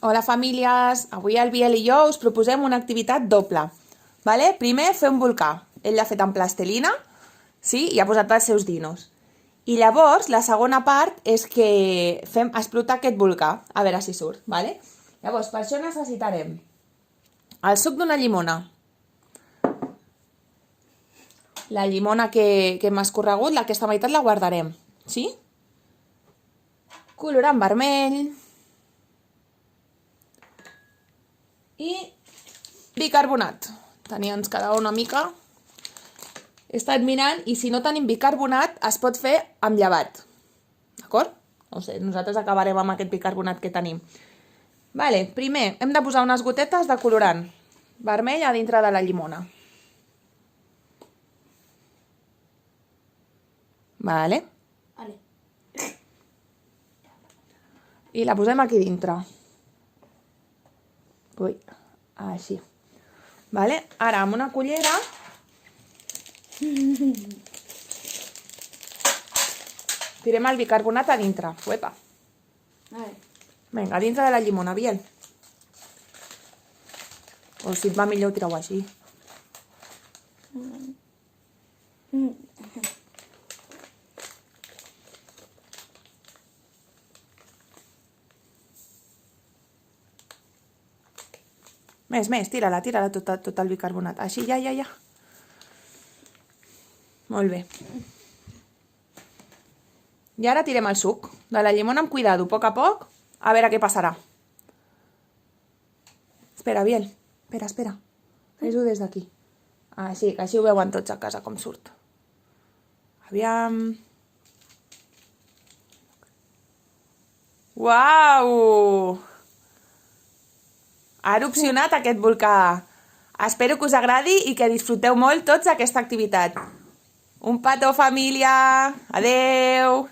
Hola famílies, avui el Biel i jo us proposem una activitat doble. Vale? Primer fer un volcà, ell l'ha fet amb plastelina, sí? I ha posat els seus dinos. I llavors la segona part és que fem explotar aquest volcà, a veure si surt. Vale? Llavors per això necessitarem el suc d'una llimona, la llimona que hem escorregut, aquesta meitat la guardarem, sí? Colorant vermell i bicarbonat. Ens quedava una mica. He estat mirant i si no tenim bicarbonat es pot fer amb llevat. D'acord? No sé, nosaltres acabarem amb aquest bicarbonat que tenim. Vale, primer hem de posar unes gotetes de colorant vermell a dintre de la llimona. Vale. I la posem aquí dintre. Ui, així. Vale? Ara amb una cullera tirem el bicarbonat a dintre. Uepa. Vinga, a dintre de la llimona, Biel. O si et va millor, tireu així. Més, tira-la tot el bicarbonat. Així, ja. Molt bé. I ara tirem el suc de la llimona amb cuidado, a poc, a veure què passarà. Espera, Biel. Espera. Fes-ho des d'aquí. Així, que així ho veuen tots a casa com surt. Aviam. Uau! Ha erupcionat aquest volcà. Espero que us agradi i que disfruteu molt tots aquesta activitat. Un petó, família! Adeu!